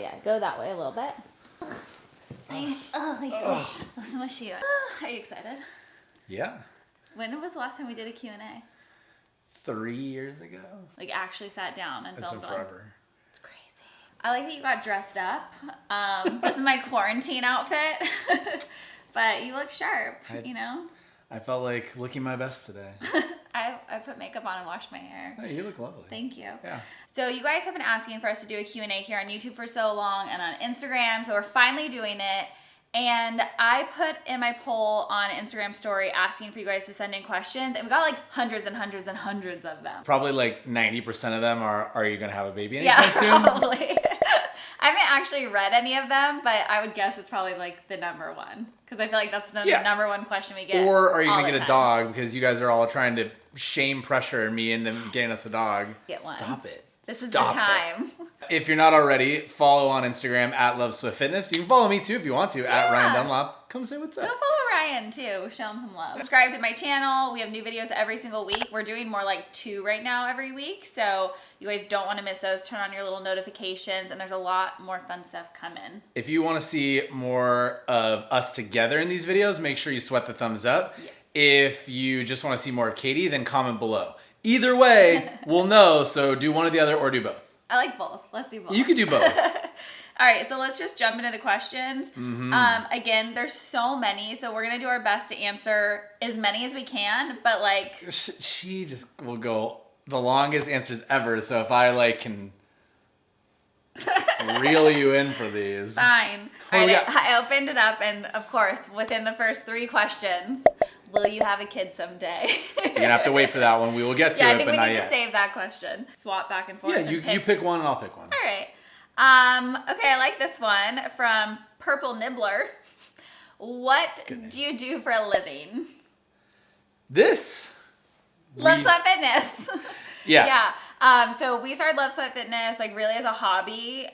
Yeah, go that way a little bit. Smushy. Are you excited? Yeah. When was the last time we did a Q&A? 3 years ago. Like actually sat down and filmed one. It's been forever. It's crazy. I like that you got dressed up. This is my quarantine outfit. But you look sharp, you know? I felt like looking my best today. I put makeup on and washed my hair. Oh, you look lovely. Thank you. Yeah. So you guys have been asking for us to do a Q&A here on YouTube for so long and on Instagram, so we're finally doing it. And I put in my poll on Instagram story asking for you guys to send in questions, and we got like hundreds and hundreds and hundreds of them. Probably like 90% of them are you going to have a baby anytime soon? Probably. I haven't actually read any of them, but I would guess it's probably like the number one. Because I feel like that's the number one question we get. Or are you going to get a dog because you guys are all trying to shame pressure me into getting us a dog? Get one. Stop it. This is the time. If you're not already, follow on Instagram at @LoveSwiftFitness. You can follow me too if you want to, at Ryan Dunlop. Come say what's up. Go follow Ryan too. Show him some love. Subscribe to my channel. We have new videos every single week. We're doing more like 2 right now every week. So you guys don't want to miss those. Turn on your little notifications, and there's a lot more fun stuff coming. If you want to see more of us together in these videos, make sure you sweat the thumbs up. Yes. If you just want to see more of Katie, then comment below. Either way, we'll know. So do one or the other or do both. I like both. Let's do both. You could do both. All right, so let's just jump into the questions. Mm-hmm. Again, there's so many, so we're going to do our best to answer as many as we can, but like... She just will go the longest answers ever, so if I like can reel you in for these. Fine. All right, I opened it up, and of course, within the first 3 questions, will you have a kid someday? You're going to have to wait for that one. We will get to it, but not yet. Yeah, I think we need to save that question. Swap back and forth. Yeah, you pick one and I'll pick one. All right. Okay, I like this one from Purple Nibbler. What do you do for a living? This. Love Sweat Fitness. Yeah. Yeah. So we started Love Sweat Fitness like really as a hobby.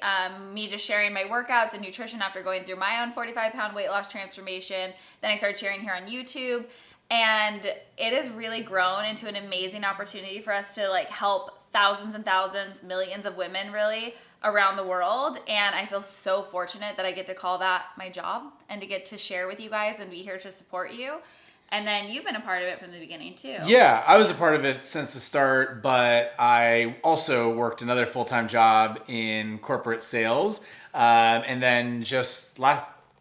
Me just sharing my workouts and nutrition after going through my own 45-pound weight loss transformation. Then I started sharing here on YouTube. And it has really grown into an amazing opportunity for us to like help thousands and thousands, millions of women really around the world. And I feel so fortunate that I get to call that my job and to get to share with you guys and be here to support you. And then you've been a part of it from the beginning too. Yeah, I was a part of it since the start, but I also worked another full-time job in corporate sales. And then just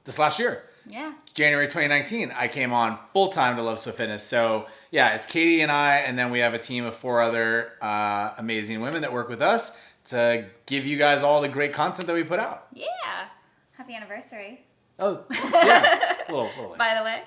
this last year. Yeah. January 2019, I came on full-time to Love Swift Fitness. So yeah, it's Katie and I, and then we have a team of 4 other amazing women that work with us to give you guys all the great content that we put out. Yeah. Happy anniversary. Oh, yeah. a little. By the way.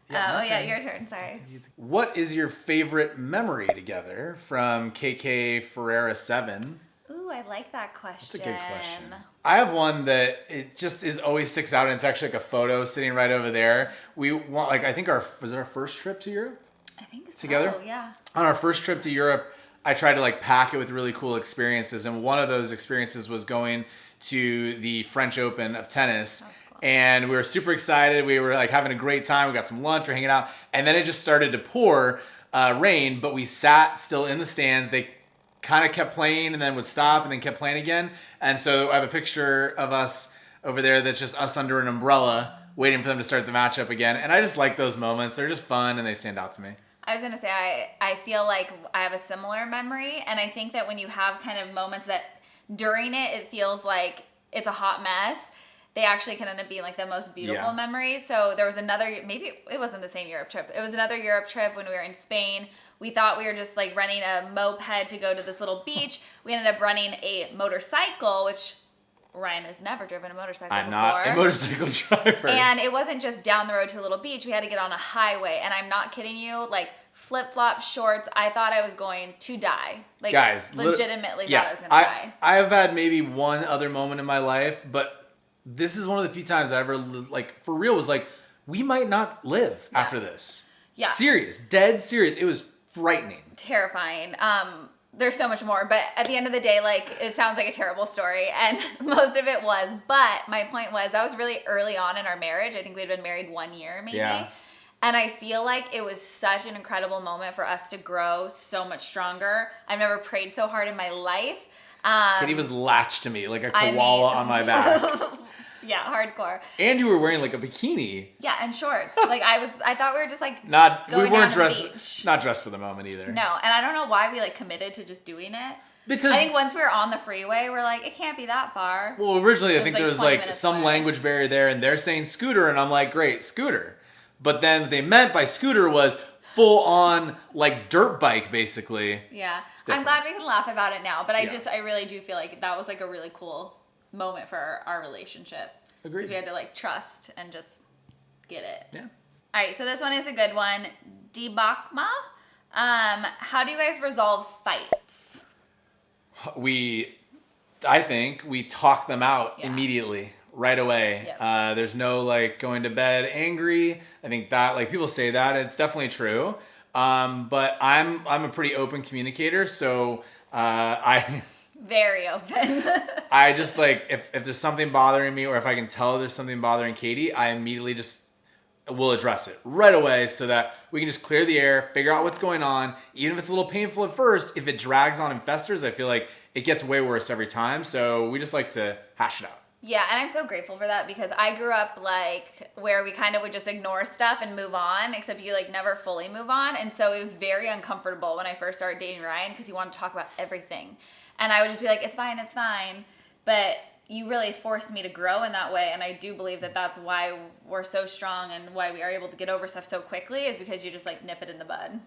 Yeah, your turn. Sorry. What is your favorite memory together from KK Ferreira 7? Ooh, I like that question. That's a good question. I have one that it just always sticks out, and it's actually like a photo sitting right over there. We want I think was it our first trip to Europe? I think so. Together? Yeah. On our first trip to Europe, I tried to pack it with really cool experiences, and one of those experiences was going to the French Open of tennis. And we were super excited. We were having a great time. We got some lunch. We're hanging out. And then it just started to pour rain, but we sat still in the stands. They kind of kept playing and then would stop and then kept playing again. And so I have a picture of us over there that's just us under an umbrella waiting for them to start the matchup again. And I just like those moments. They're just fun and they stand out to me. I was going to say, I feel like I have a similar memory. And I think that when you have kind of moments that during it feels like it's a hot mess, they actually can end up being the most beautiful memories. So there was another, maybe it wasn't the same Europe trip. It was another Europe trip when we were in Spain. We thought we were just renting a moped to go to this little beach. We ended up running a motorcycle, which Ryan has never driven a motorcycle before. I'm not a motorcycle driver. And it wasn't just down the road to a little beach. We had to get on a highway. And I'm not kidding you, flip-flop shorts, I thought I was going to die. Guys, legitimately thought I was going to die. I've had maybe one other moment in my life, but this is one of the few times I ever, for real, was we might not live after this. Yeah. Serious. Dead serious. It was frightening. Terrifying. There's so much more, but at the end of the day, it sounds like a terrible story, and most of it was, but my point was, that was really early on in our marriage. I think we'd been married 1 year, maybe. Yeah. And I feel like it was such an incredible moment for us to grow so much stronger. I've never prayed so hard in my life. Katie was latched to me like a koala on my back. Yeah, hardcore. And you were wearing like a bikini. Yeah, and shorts. Like I thought we were just like we weren't dressed, not dressed for the moment either. No, and I don't know why we like committed to just doing it. Because I think once we were on the freeway, we're like, it can't be that far. Well, originally I think there was like some away. language barrier there, and they're saying scooter, and I'm like, great, scooter. But then what they meant by scooter was full on like dirt bike, basically. Yeah, I'm glad we can laugh about it now, but I really do feel like that was like a really cool moment for our relationship. Agreed. Because we had to like trust and just get it. Yeah. All right, so this one is a good one. Debakma. How do you guys resolve fights? I think we talk them out immediately, right away. Yep. There's no like going to bed angry. I think that like people say that, and it's definitely true. But I'm a pretty open communicator, so I very open. I just like if there's something bothering me, or if I can tell there's something bothering Katie, I immediately just will address it right away so that we can just clear the air, figure out what's going on. Even if it's a little painful at first, if it drags on and festers, I feel like it gets way worse every time. So we just like to hash it out. Yeah, and I'm so grateful for that because I grew up like where we kind of would just ignore stuff and move on, except you like never fully move on. And so it was very uncomfortable when I first started dating Ryan because he wanted to talk about everything. And I would just be like, it's fine, it's fine. But you really forced me to grow in that way. And I do believe that that's why we're so strong and why we are able to get over stuff so quickly is because you just like nip it in the bud.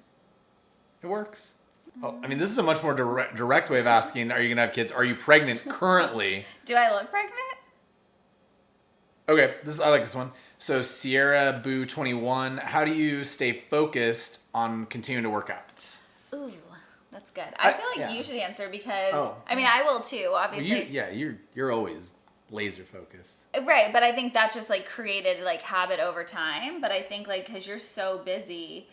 It works. Oh, I mean, this is a much more direct way of asking, are you going to have kids? Are you pregnant currently? Do I look pregnant? Okay, I like this one. So Sierra Boo 21, how do you stay focused on continuing to work out? Ooh, that's good. I feel like you should answer because I mean I will too, obviously. Well, you're always laser focused. Right, but I think that just like created like habit over time. But I think like because you're so busy,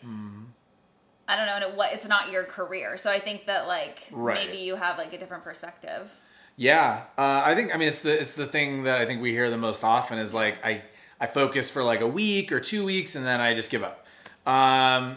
I don't know, it's not your career. So I think that like maybe you have like a different perspective. Yeah, I think it's the thing that I think we hear the most often is like I focus for like a week or 2 weeks and then I just give up.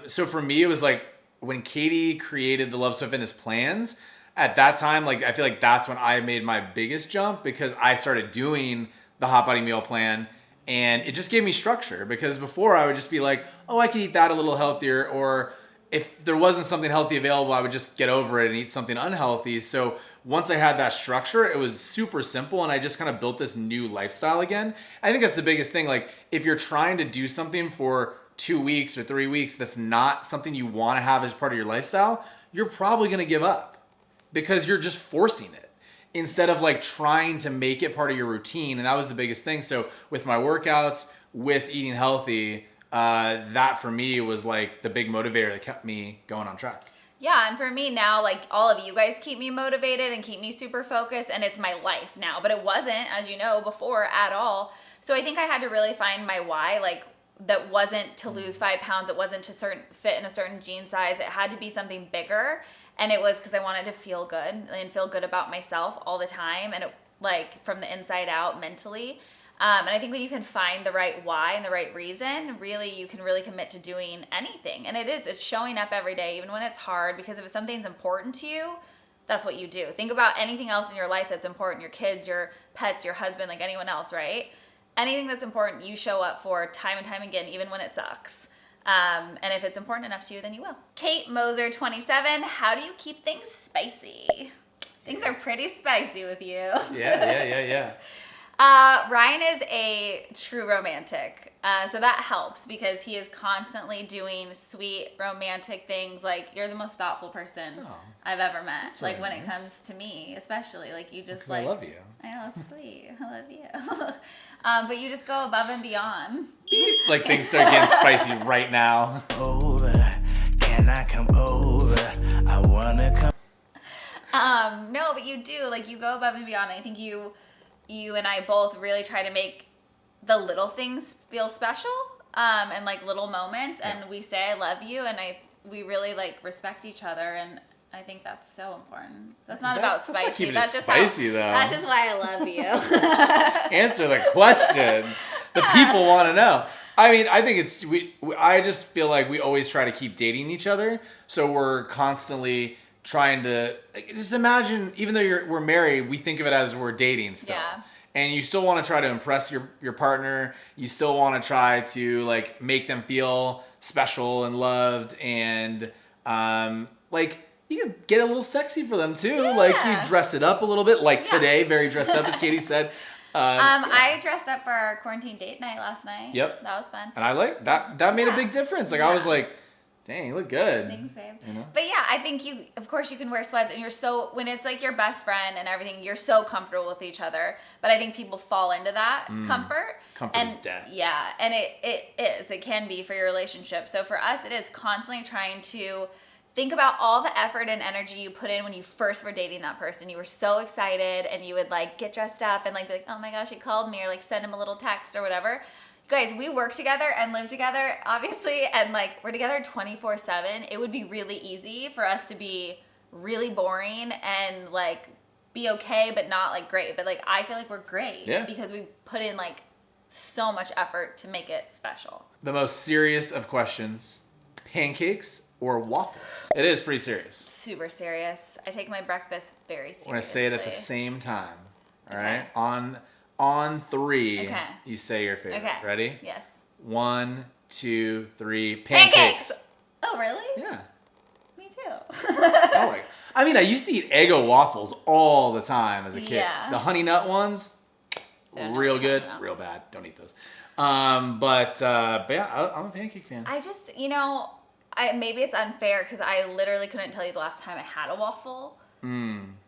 So for me it was like when Katie created the Love So Fitness plans, at that time like I feel like that's when I made my biggest jump because I started doing the Hot Body Meal Plan and it just gave me structure because before I would just be like, oh, I could eat that a little healthier, or if there wasn't something healthy available, I would just get over it and eat something unhealthy. So once I had that structure, it was super simple and I just kind of built this new lifestyle again. I think that's the biggest thing. Like if you're trying to do something for 2 weeks or 3 weeks that's not something you want to have as part of your lifestyle, you're probably going to give up because you're just forcing it instead of like trying to make it part of your routine. And that was the biggest thing. So with my workouts, with eating healthy, that for me was like the big motivator that kept me going on track. Yeah, and for me now, like all of you guys keep me motivated and keep me super focused, and it's my life now. But it wasn't, as you know, before at all. So I think I had to really find my why, like that wasn't to lose 5 pounds. It wasn't to fit in a certain jean size. It had to be something bigger. And it was because I wanted to feel good and feel good about myself all the time. And it like from the inside out mentally. And I think when you can find the right why and the right reason, really, you can really commit to doing anything. And it's showing up every day, even when it's hard, because if something's important to you, that's what you do. Think about anything else in your life that's important, your kids, your pets, your husband, like anyone else, right? Anything that's important, you show up for time and time again, even when it sucks. And if it's important enough to you, then you will. Kate Moser, 27, how do you keep things spicy? Things are pretty spicy with you. Yeah. Ryan is a true romantic. So that helps because he is constantly doing sweet romantic things. Like you're the most thoughtful person I've ever met. That's like really when it comes to me, especially like you just like, I love you. I know, it's sweet. I love you. But you just go above and beyond. Like things are getting spicy right now. Over, can I come over? I wanna come. No, but you do, like you go above and beyond. I think you and I both really try to make the little things feel special, and like little moments. And we say I love you, and we really like respect each other, and I think that's so important. That's not about spicy. That's just spicy though. That's just why I love you. Answer the question. The people want to know. I mean, I think I just feel like we always try to keep dating each other, so we're constantly trying to just imagine, even though we're married, we think of it as we're dating still. Yeah. And you still want to try to impress your partner. You still want to try to like make them feel special and loved, and like you can get a little sexy for them too. Yeah. Like you dress it up a little bit. Like today, very dressed up, as Katie said. I dressed up for our quarantine date night last night. Yep. That was fun. And I like that. That made a big difference. Like I was like, dang, you look good. Thanks, babe. You know? But yeah, I think of course you can wear sweats, and when it's like your best friend and everything, you're so comfortable with each other. But I think people fall into that comfort. Comfort is death. Yeah, and it can be for your relationship. So for us, it is constantly trying to think about all the effort and energy you put in when you first were dating that person. You were so excited, and you would like get dressed up and like be like, oh my gosh, he called me, or like send him a little text or whatever. Guys, we work together and live together, obviously, and like we're together 24/7. It would be really easy for us to be really boring and like be okay, but not like great. But like I feel like we're great because we put in like so much effort to make it special. The most serious of questions: pancakes or waffles? It is pretty serious. Super serious. I take my breakfast very seriously. We're gonna say it at the same time. All right. On three, you say your favorite. Okay. Ready? Yes. 1, 2, 3. Pancakes. Oh, really? Yeah. Me too. Oh my. I mean, I used to eat Eggo waffles all the time as a kid. Yeah. The honey nut ones, real good, real bad. Don't eat those. But yeah, I'm a pancake fan. I just, maybe it's unfair because I literally couldn't tell you the last time I had a waffle.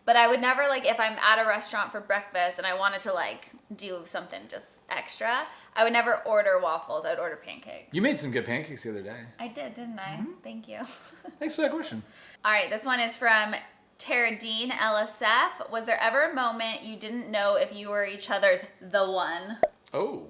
But I would never, like, if I'm at a restaurant for breakfast and I wanted to, like, do something just extra, I would never order waffles. I would order pancakes. You made some good pancakes the other day. I did, didn't I? Thank you. Thanks for that question. All right, this one is from Tara Dean, LSF. Was there ever a moment you didn't know if you were each other's the one? Oh.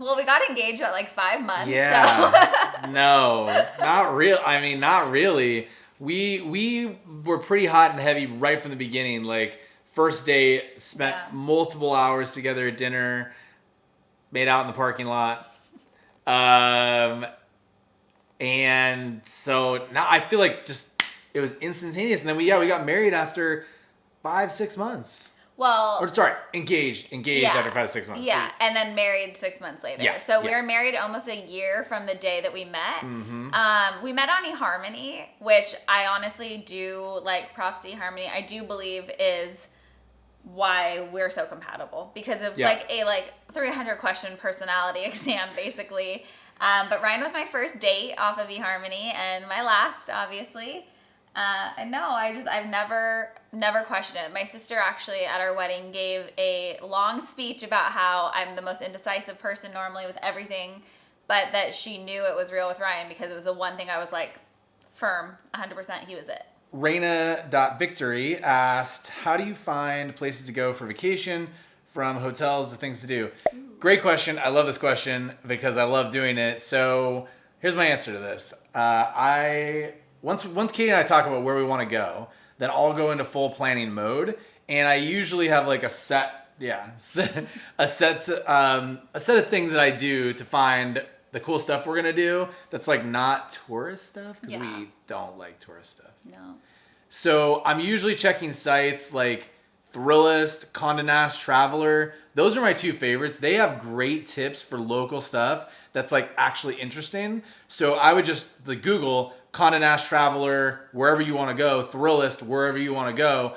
Well, we got engaged at, like, 5 months. Yeah. So. No, not real. I mean, not really. We were pretty hot and heavy right from the beginning. Like, first date, spent multiple hours together at dinner, made out in the parking lot. And so now I feel like just it was instantaneous. And then we got married after 5-6 months. Well, or sorry, engaged after 5-6 months. Yeah, and then married 6 months later. Yeah, so we were married almost a year from the day that we met. We met on eHarmony, which I honestly do like. Props to eHarmony. I do believe is why we're so compatible, because it was like a 300 question personality exam basically. But Ryan was my first date off of eHarmony and my last, obviously. And no, I've never questioned it. My sister actually at our wedding gave a long speech about how I'm the most indecisive person normally with everything, but that she knew it was real with Ryan because it was the one thing I was like firm, 100% he was it. Raina.Victory asked, how do you find places to go for vacation, from hotels to things to do? Great question. I love this question because I love doing it. So here's my answer to this. Once Katie and I talk about where we want to go, then I'll go into full planning mode, and I usually have like a set of things that I do to find the cool stuff we're gonna do. That's like not tourist stuff, because we don't like tourist stuff. No. So I'm usually checking sites like Thrillist, Condé Nast Traveler. Those are my two favorites. They have great tips for local stuff that's like actually interesting. So I would just Google Condé Nast Traveler, wherever you want to go, Thrillist, wherever you want to go.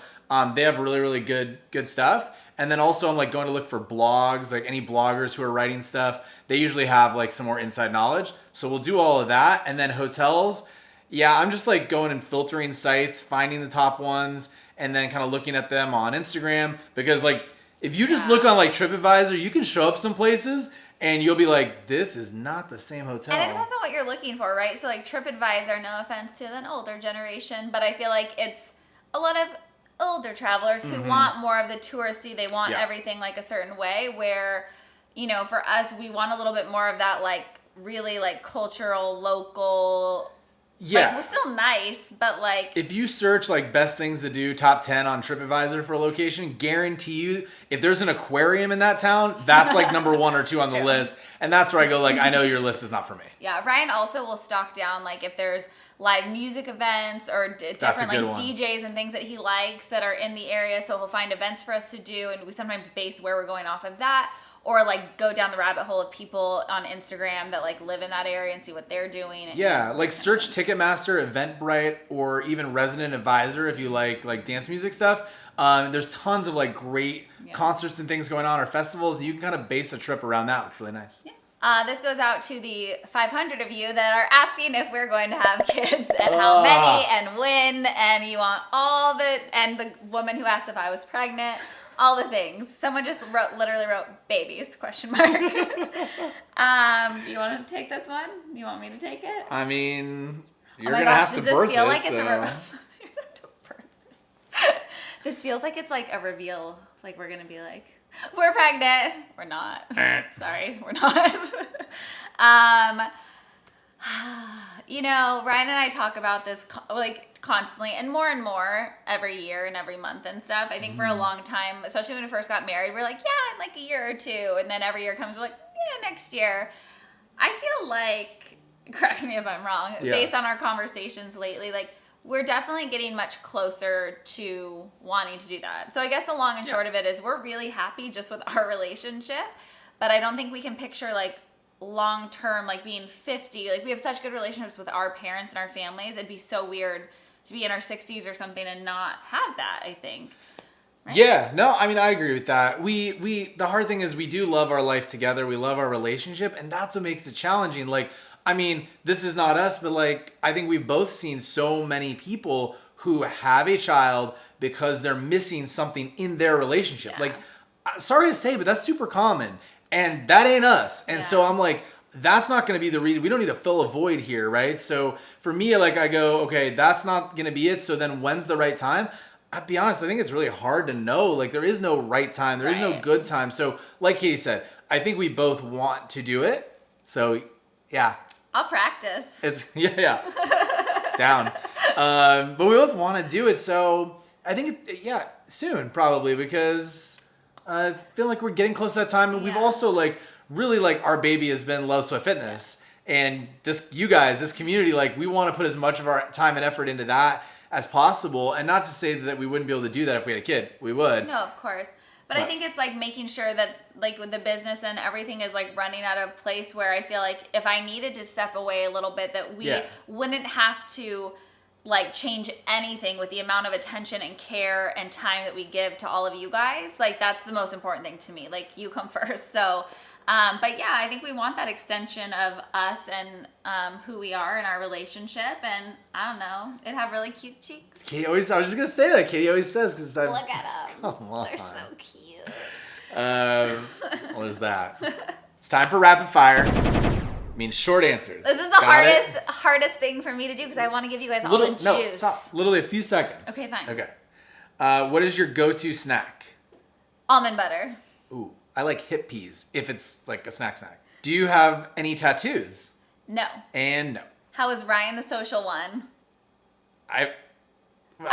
They have really, really good stuff. And then also I'm like going to look for blogs, like any bloggers who are writing stuff. They usually have like some more inside knowledge. So we'll do all of that. And then hotels. Yeah, I'm just like going and filtering sites, finding the top ones, and then kind of looking at them on Instagram. Because like if you just look on like TripAdvisor, you can show up some places and you'll be like, this is not the same hotel. And it depends on what you're looking for, right? So like TripAdvisor, no offense to an older generation, but I feel like it's a lot of older travelers who want more of the touristy. They want everything like a certain way, where, for us, we want a little bit more of that like really like cultural, local Yeah. Like, we're still nice, but like... If you search like best things to do, top 10 on TripAdvisor for a location, guarantee you, if there's an aquarium in that town, that's like number 1 or 2 on the True. list. And that's where I go like, I know your list is not for me. Yeah, Ryan also will stock down like if there's live music events or That's a different good like one. DJs and things that he likes that are in the area. So he'll find events for us to do, and we sometimes base where we're going off of that, or like go down the rabbit hole of people on Instagram that like live in that area and see what they're doing. And Yeah, like search Ticketmaster, Eventbrite, or even Resident Advisor if you like dance music stuff. There's tons of like great concerts and things going on, or festivals, and you can kind of base a trip around that, which is really nice. Yeah. This goes out to the 500 of you that are asking if we're going to have kids and how many and when, and you want all the, and the woman who asked if I was pregnant, all the things. Someone just literally wrote babies, question mark. You want to take this one? You want me to take it? I mean, you're oh my gonna gosh, have to does birth this feel it. like So. This feels like it's like a reveal. Like we're gonna be like, we're pregnant. We're not. Sorry, we're not. You know, Ryan and I talk about this like constantly and more every year and every month and stuff. I think for a long time, especially when we first got married, we're like, yeah, in like a year or two. And then every year comes, we're like, yeah, next year. I feel like, correct me if I'm wrong, based on our conversations lately, like we're definitely getting much closer to wanting to do that. So I guess the long and short of it is we're really happy just with our relationship, but I don't think we can picture like long term, like being 50. Like we have such good relationships with our parents and our families. It'd be so weird to be in our 60s or something and not have that, I think. Right? Yeah, no, I mean, I agree with that. The hard thing is we do love our life together. We love our relationship, and that's what makes it challenging. Like, I mean, this is not us, but like, I think we've both seen so many people who have a child because they're missing something in their relationship. Yeah. Like, sorry to say, but that's super common, and that ain't us. And so I'm like, that's not going to be the reason. We don't need to fill a void here, right? So for me, like, I go, okay, that's not going to be it. So then when's the right time? I'll be honest, I think it's really hard to know. Like, there is no right time. There is no good time. So like Katie said, I think we both want to do it. So yeah. I'll practice. Down. But we both want to do it. So I think, soon probably, because I feel like we're getting close to that time. And we've also like, really like our baby has been Love Sweat Fitness. And you guys, this community, like we want to put as much of our time and effort into that as possible. And not to say that we wouldn't be able to do that if we had a kid. We would. No, of course. But I think it's like making sure that like with the business and everything is like running at a place where I feel like if I needed to step away a little bit, that we wouldn't have to like change anything with the amount of attention and care and time that we give to all of you guys. Like that's the most important thing to me. Like you come first. So but yeah, I think we want that extension of us and who we are in our relationship. And I don't know, it'd have really cute cheeks. Katie always, I was just going to say that. Katie always says, because Look at them. Come on. They're so cute. Well, there's that. It's time for rapid fire. I mean, short answers. This is the hardest thing for me to do because I want to give you guys all the juice. No, stop. Literally a few seconds. Okay, fine. Okay. What is your go-to snack? Almond butter. Ooh, I like hip peas if it's like a snack. Do you have any tattoos? No. And no. How is Ryan the social one? I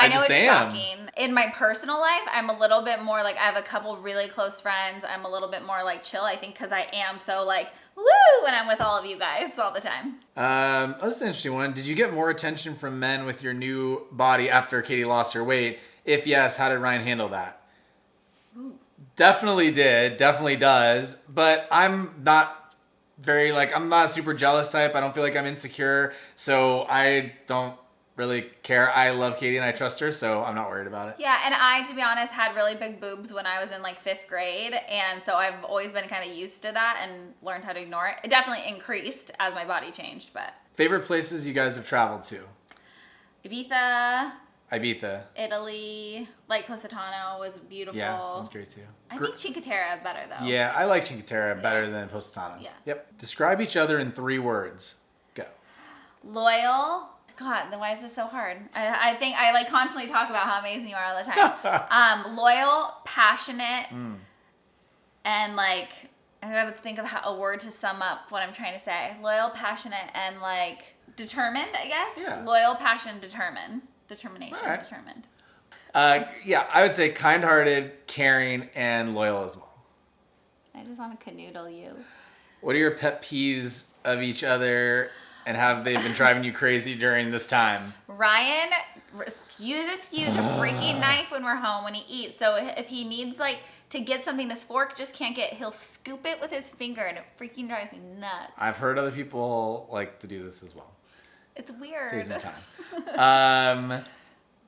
know just it's am. shocking. In my personal life, I'm a little bit more like I have a couple really close friends. I'm a little bit more like chill, I think, because I am so like woo when I'm with all of you guys all the time. That's an interesting one. Did you get more attention from men with your new body after Katie lost her weight? If yes, how did Ryan handle that? Ooh. Definitely did. Definitely does. But I'm not I'm not a super jealous type. I don't feel like I'm insecure. So I don't really care. I love Katie and I trust her, so I'm not worried about it. Yeah, and I, to be honest, had really big boobs when I was in like 5th grade, and so I've always been kind of used to that and learned how to ignore it. It definitely increased as my body changed, but... Favorite places you guys have traveled to? Ibiza, Italy, like Positano was beautiful. Yeah, that's great too. I think Cinque Terre better though. Yeah, I like Cinque Terre better than Positano. Yeah. Yep. Describe each other in 3 words. Go. Loyal. God, then why is this so hard? I think I like constantly talk about how amazing you are all the time. Loyal, passionate, and like I gotta think of a word to sum up what I'm trying to say. Loyal, passionate, and like determined, I guess. Yeah. Loyal, passionate, determined. Determination, Alright. determined. Yeah, I would say kind-hearted, caring, and loyal as well. I just want to canoodle you. What are your pet peeves of each other, and have they been driving you crazy during this time? Ryan refuses to use a freaking knife when we're home when he eats. So if he needs like to get something, this fork just can't get, he'll scoop it with his finger and it freaking drives me nuts. I've heard other people like to do this as well. It's weird. Saves me time.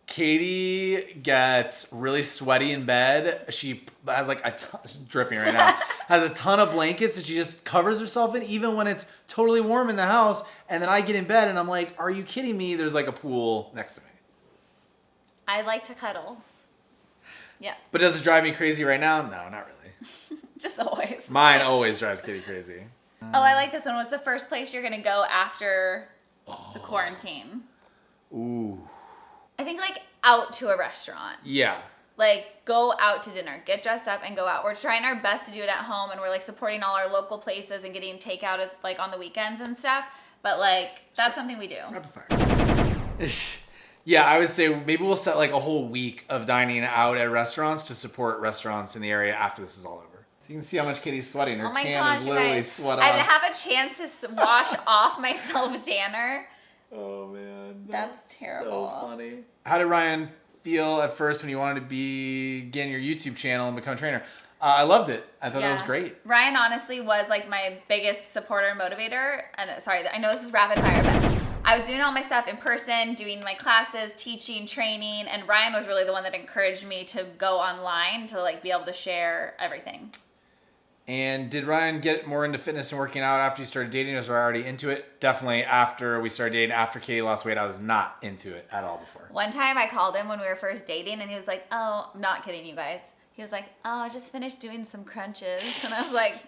Katie gets really sweaty in bed. She has like she's dripping right now. Has a ton of blankets that she just covers herself in, even when it's totally warm in the house. And then I get in bed and I'm like, "Are you kidding me?" There's like a pool next to me. I like to cuddle. Yeah. But does it drive me crazy right now? No, not really. Just always. Mine always drives Katie crazy. Oh, I like this one. What's the first place you're gonna go after the quarantine? Ooh. I think like out to a restaurant. Yeah. Like go out to dinner, get dressed up and go out. We're trying our best to do it at home and we're like supporting all our local places and getting takeout as like on the weekends and stuff. But like that's something we do. Rapid fire. Yeah, I would say maybe we'll set like a whole week of dining out at restaurants to support restaurants in the area after this is all over. So you can see how much Katie's sweating. Her tan is literally sweat off. I didn't have a chance to wash off my self-tanner. Oh man, that's terrible. So funny. How did Ryan feel at first when you wanted to begin your YouTube channel and become a trainer? I loved it. I thought that was great. Ryan honestly was like my biggest supporter and motivator. And sorry, I know this is rapid fire, but I was doing all my stuff in person, doing my classes, teaching, training, and Ryan was really the one that encouraged me to go online to like be able to share everything. And did Ryan get more into fitness and working out after you started dating, or was I already into it? Definitely after we started dating, after Katie lost weight, I was not into it at all before. One time I called him when we were first dating and he was like, "Oh, I'm not kidding you guys." He was like, "Oh, I just finished doing some crunches." And I was like,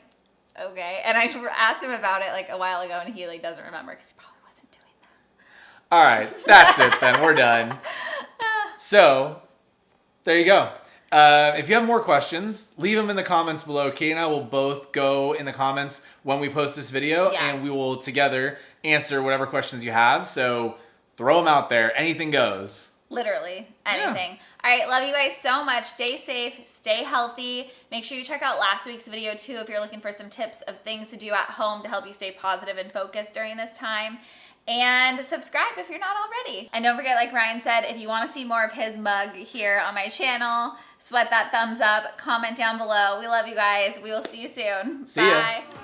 "Okay." And I asked him about it like a while ago and he like doesn't remember because he probably wasn't doing that. All right, that's it then. We're done. So, there you go. If you have more questions, leave them in the comments below. Katie and I will both go in the comments when we post this video, and we will together answer whatever questions you have. So throw them out there. Anything goes. Literally anything. Yeah. All right, love you guys so much. Stay safe, stay healthy. Make sure you check out last week's video too if you're looking for some tips of things to do at home to help you stay positive and focused during this time. And subscribe if you're not already. And don't forget, like Ryan said, if you want to see more of his mug here on my channel, sweat that thumbs up, comment down below. We love you guys. We will see you soon. See Bye. Ya.